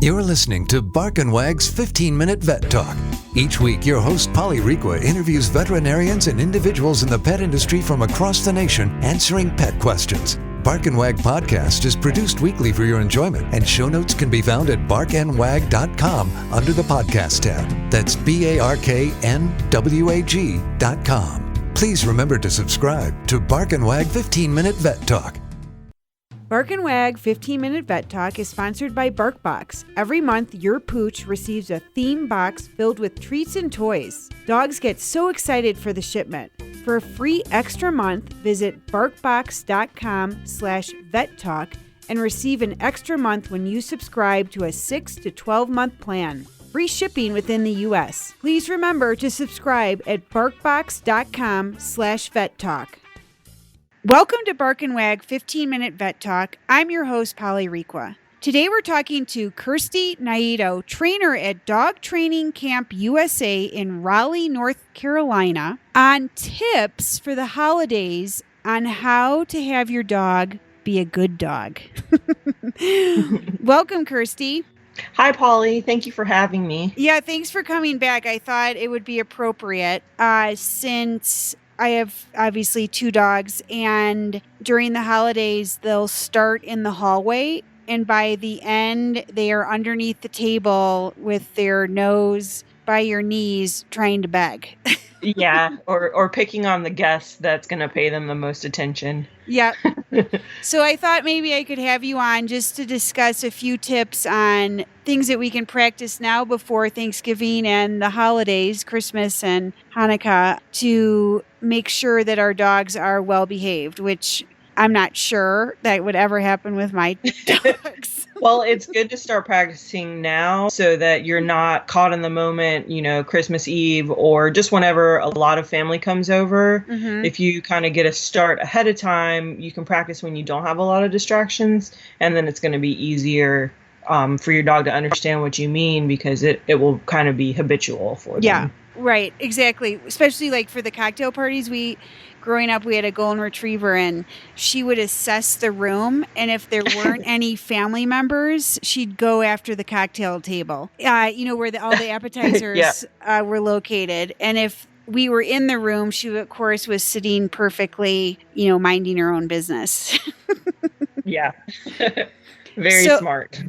You're listening to Bark and Wag's 15-Minute Vet Talk. Each week, your host, Polly Requa, interviews veterinarians and individuals in the pet industry from across the nation answering pet questions. Bark and Wag podcast is produced weekly for your enjoyment, and show notes can be found at barkandwag.com under the podcast tab. That's BARKNWAG.com. Please remember to subscribe to Bark and Wag 15-Minute Vet Talk. Bark and Wag 15-Minute Vet Talk is sponsored by BarkBox. Every month, your pooch receives a theme box filled with treats and toys. Dogs get so excited for the shipment. For a free extra month, visit barkbox.com/vettalk and receive an extra month when you subscribe to a 6 to 12-month plan. Free shipping within the U.S. Please remember to subscribe at barkbox.com/vettalk. Welcome to Bark and Wag 15-Minute Vet Talk. I'm your host, Polly Requa. Today we're talking to Kersti Nieto, trainer at Dog Training Camp USA in Raleigh, North Carolina, on tips for the holidays on how to have your dog be a good dog. Welcome, Kersti. Hi, Polly. Thank you for having me. Yeah, thanks for coming back. I thought it would be appropriate since I have obviously 2 dogs, and during the holidays, they'll start in the hallway, and by the end, they are underneath the table with their nose by your knees trying to beg. Yeah, or picking on the guest that's going to pay them the most attention. Yep. So I thought maybe I could have you on just to discuss a few tips on things that we can practice now before Thanksgiving and the holidays, Christmas and Hanukkah, to make sure that our dogs are well behaved, which I'm not sure that would ever happen with my dogs. Well, it's good to start practicing now so that you're not caught in the moment, Christmas Eve or just whenever a lot of family comes over. Mm-hmm. If you kind of get a start ahead of time, you can practice when you don't have a lot of distractions, and then it's going to be easier for your dog to understand what you mean because it will kind of be habitual for them. Yeah, right. Exactly. Especially like for the cocktail parties, growing up, we had a golden retriever, and she would assess the room. And if there weren't any family members, she'd go after the cocktail table, where all the appetizers were located. And if we were in the room, she, of course, was sitting perfectly, minding her own business. Yeah. Very smart.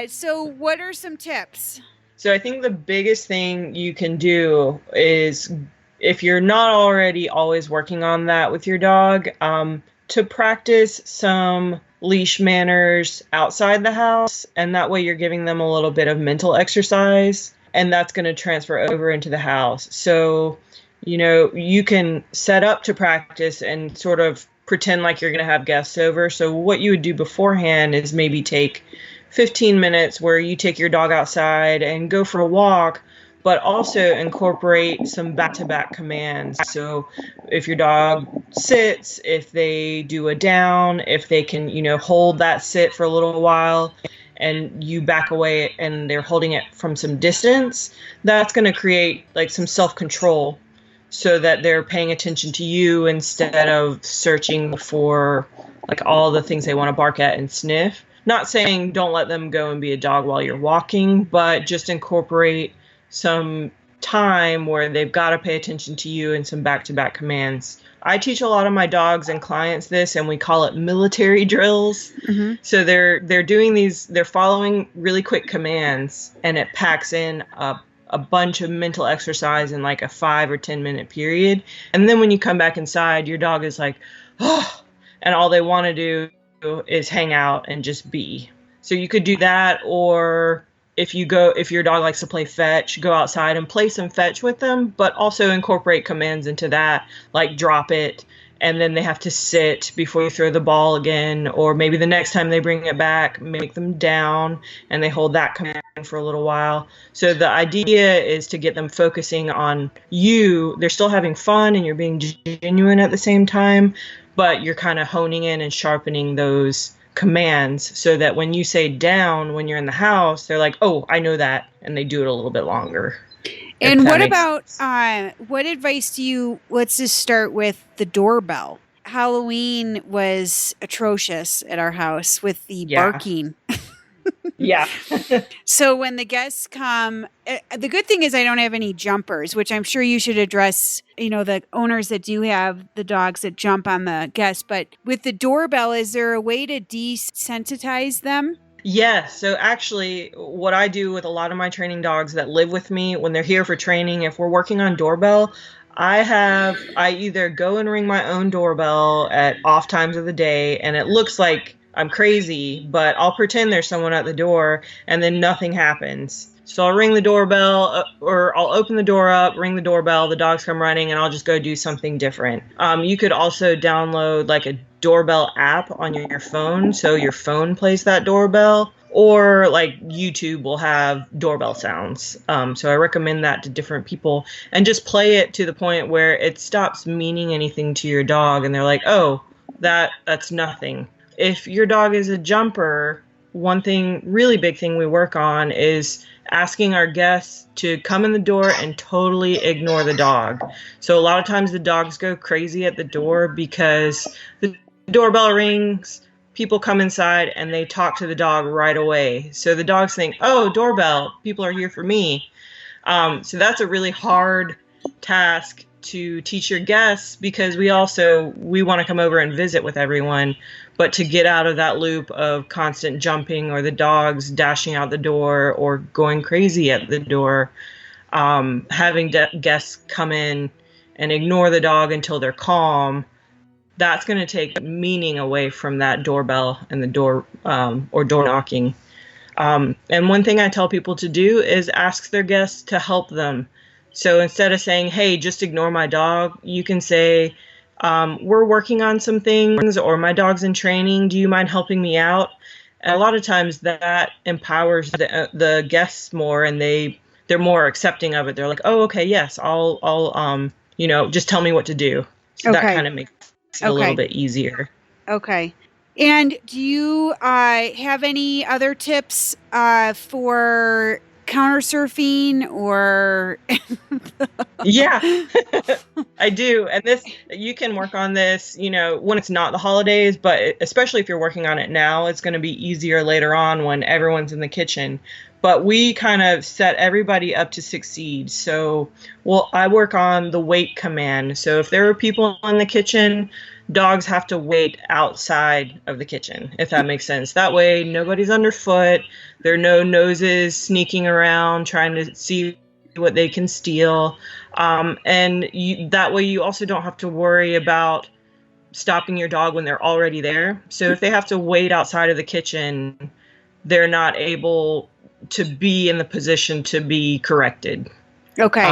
So what are some tips? So I think the biggest thing you can do is, if you're not already always working on that with your dog, to practice some leash manners outside the house. And that way you're giving them a little bit of mental exercise, and that's going to transfer over into the house. So, you can set up to practice and sort of pretend like you're going to have guests over. So what you would do beforehand is maybe take 15 minutes where you take your dog outside and go for a walk, but also incorporate some back-to-back commands. So if your dog sits, if they do a down, if they can, hold that sit for a little while and you back away and they're holding it from some distance, that's going to create like some self-control so that they're paying attention to you instead of searching for like all the things they want to bark at and sniff. Not saying don't let them go and be a dog while you're walking, but just incorporate some time where they've got to pay attention to you and some back-to-back commands. I teach a lot of my dogs and clients this, and we call it military drills. Mm-hmm. So they're doing these, they're following really quick commands, and it packs in a bunch of mental exercise in like a 5 or 10 minute period. And then when you come back inside, your dog is like, oh, and all they want to do is hang out and just be. So you could do that, or if your dog likes to play fetch, go outside and play some fetch with them, but also incorporate commands into that, like drop it, and then they have to sit before you throw the ball again, or maybe the next time they bring it back, make them down, and they hold that command for a little while. So the idea is to get them focusing on you. They're still having fun, and you're being genuine at the same time, but you're kind of honing in and sharpening those commands so that when you say down, when you're in the house, they're like, oh, I know that. And they do it a little bit longer. And what about, what advice do you, let's just start with the doorbell. Halloween was atrocious at our house with the barking. Yeah. So when the guests come, the good thing is I don't have any jumpers, which I'm sure you should address, the owners that do have the dogs that jump on the guests. But with the doorbell, is there a way to desensitize them? Yeah, so actually, what I do with a lot of my training dogs that live with me when they're here for training, if we're working on doorbell, I either go and ring my own doorbell at off times of the day, and it looks like I'm crazy, but I'll pretend there's someone at the door, and then nothing happens. So I'll ring the doorbell, or I'll open the door up, ring the doorbell, the dogs come running, and I'll just go do something different. You could also download like a doorbell app on your phone, so your phone plays that doorbell, or like YouTube will have doorbell sounds. So I recommend that to different people, and just play it to the point where it stops meaning anything to your dog, and they're like, oh, that's nothing. If your dog is a jumper, one thing, really big thing we work on is asking our guests to come in the door and totally ignore the dog. So a lot of times the dogs go crazy at the door because the doorbell rings, people come inside, and they talk to the dog right away. So the dogs think, oh, doorbell, people are here for me. So that's a really hard task to teach your guests, because we want to come over and visit with everyone, but to get out of that loop of constant jumping or the dogs dashing out the door or going crazy at the door, having guests come in and ignore the dog until they're calm, that's going to take meaning away from that doorbell and the door or door knocking. And one thing I tell people to do is ask their guests to help them. So instead of saying, hey, just ignore my dog, you can say, we're working on some things, or my dog's in training. Do you mind helping me out? And a lot of times that empowers the guests more, and they're more accepting of it. They're like, oh, okay, yes, I'll just tell me what to do. So that kind of makes it a little bit easier. Okay. And do you have any other tips for counter surfing or? Yeah, I do. And you can work on this, when it's not the holidays, but especially if you're working on it now, it's going to be easier later on when everyone's in the kitchen. But we kind of set everybody up to succeed. So, I work on the wait command. So if there are people in the kitchen, dogs have to wait outside of the kitchen, if that makes sense. That way, nobody's underfoot. There are no noses sneaking around trying to see what they can steal. That way you also don't have to worry about stopping your dog when they're already there. So if they have to wait outside of the kitchen, they're not able to be in the position to be corrected. Okay.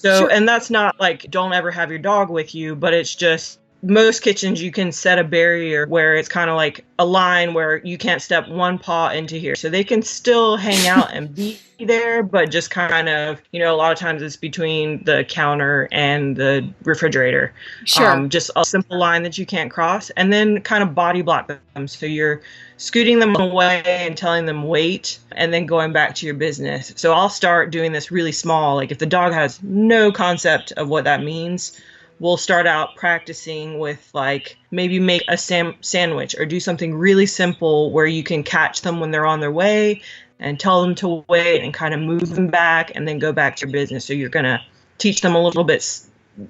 Sure. And that's not like, don't ever have your dog with you, but it's just, most kitchens you can set a barrier where it's kind of like a line where you can't step one paw into here. So they can still hang out and be there, but just kind of, a lot of times it's between the counter and the refrigerator. Sure. Just a simple line that you can't cross, and then kind of body block them. So you're scooting them away and telling them wait, and then going back to your business. So I'll start doing this really small. Like if the dog has no concept of what that means, we'll start out practicing with like maybe make a sandwich or do something really simple where you can catch them when they're on their way and tell them to wait and kind of move them back and then go back to your business. So you're going to teach them a little bit,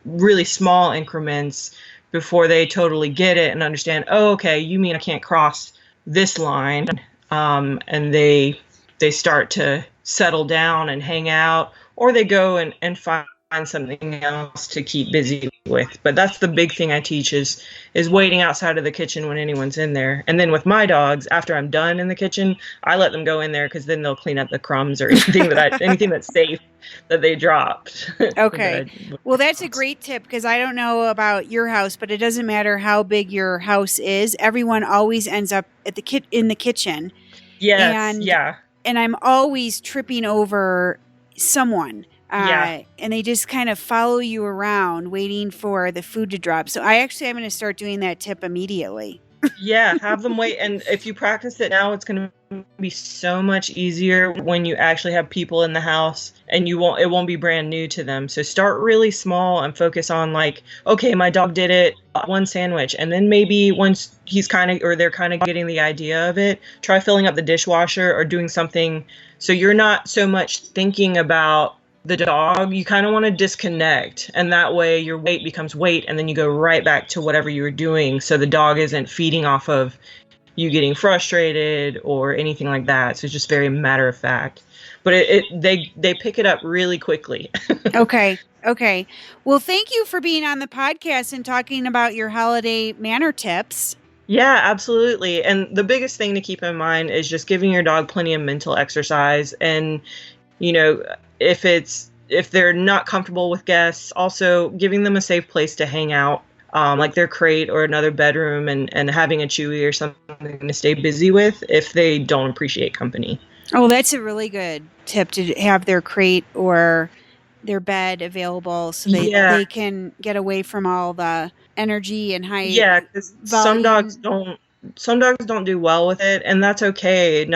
really small increments before they totally get it and understand, oh, okay, you mean I can't cross this line. And they start to settle down and hang out, or they go and find something else to keep busy with. But that's the big thing I teach is waiting outside of the kitchen when anyone's in there. And then with my dogs, after I'm done in the kitchen, I let them go in there because then they'll clean up the crumbs or anything anything that's safe that they dropped. Okay. Well, that's a great tip, because I don't know about your house, but it doesn't matter how big your house is. Everyone always ends up at in the kitchen. Yes. And I'm always tripping over someone. Yeah. And they just kind of follow you around waiting for the food to drop. So I'm going to start doing that tip immediately. Yeah, have them wait. And if you practice it now, it's going to to be so much easier when you actually have people in the house and it won't be brand new to them. So start really small and focus on like, okay, my dog did it, one sandwich. And then maybe once they're kind of getting the idea of it, try filling up the dishwasher or doing something. So you're not so much thinking about the dog. You kind of want to disconnect, and that way your weight becomes weight, and then you go right back to whatever you were doing, so the dog isn't feeding off of you getting frustrated or anything like that. So it's just very matter of fact, but they pick it up really quickly. Okay. Well, thank you for being on the podcast and talking about your holiday manner tips. Yeah, absolutely. And the biggest thing to keep in mind is just giving your dog plenty of mental exercise. And, if they're not comfortable with guests, also giving them a safe place to hang out, like their crate or another bedroom, and having a Chewy or something to stay busy with if they don't appreciate company. Oh, that's a really good tip, to have their crate or their bed available so they can get away from all the energy and high. Yeah, because some dogs don't do well with it, and that's okay.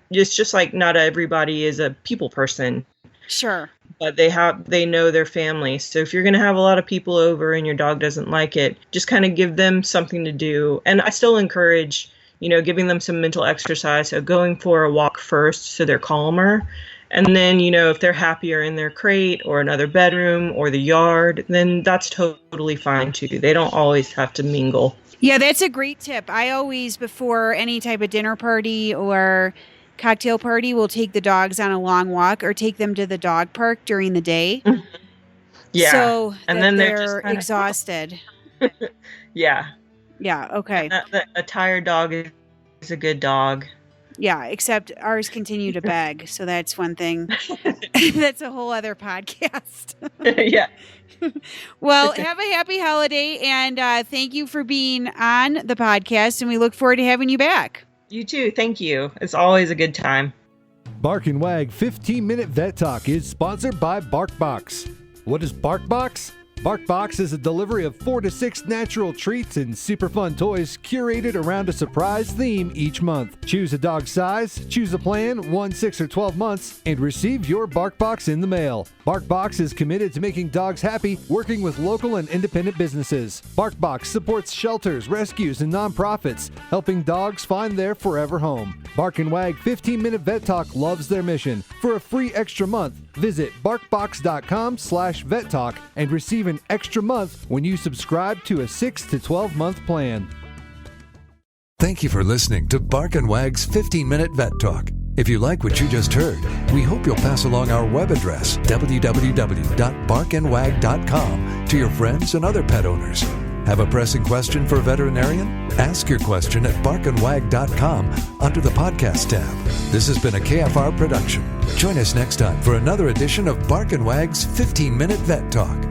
It's just like not everybody is a people person. Sure. But they know their family. So if you're going to have a lot of people over and your dog doesn't like it, just kind of give them something to do. And I still encourage, giving them some mental exercise. So going for a walk first so they're calmer. And then, if they're happier in their crate or another bedroom or the yard, then that's totally fine too. They don't always have to mingle. Yeah, that's a great tip. I always, before any type of dinner party or cocktail party, will take the dogs on a long walk or take them to the dog park during the day. Mm-hmm. Yeah. So and then they're just exhausted. Yeah. Yeah. Okay. A tired dog is a good dog. Yeah. Except ours continue to beg. So that's one thing. That's a whole other podcast. Yeah. Well, have a happy holiday, and thank you for being on the podcast, and we look forward to having you back. You too. Thank you. It's always a good time. Bark and Wag 15-Minute Vet Talk is sponsored by BarkBox. What is BarkBox? BarkBox is a delivery of 4 to 6 natural treats and super fun toys curated around a surprise theme each month. Choose a dog size, choose a plan, 1, 6, or 12 months, and receive your BarkBox in the mail. BarkBox is committed to making dogs happy, working with local and independent businesses. BarkBox supports shelters, rescues, and nonprofits, helping dogs find their forever home. Bark and Wag 15-Minute Vet Talk loves their mission. For a free extra month, visit barkbox.com/vet talk and receive an extra month when you subscribe to a 6 to 12 month plan. Thank you for listening to Bark and Wag's 15-Minute Vet Talk. If you like what you just heard, we hope you'll pass along our web address, www.barkandwag.com, to your friends and other pet owners. Have a pressing question for a veterinarian? Ask your question at barkandwag.com under the podcast tab. This has been a KFR production. Join us next time for another edition of Bark and Wag's 15-Minute Vet Talk.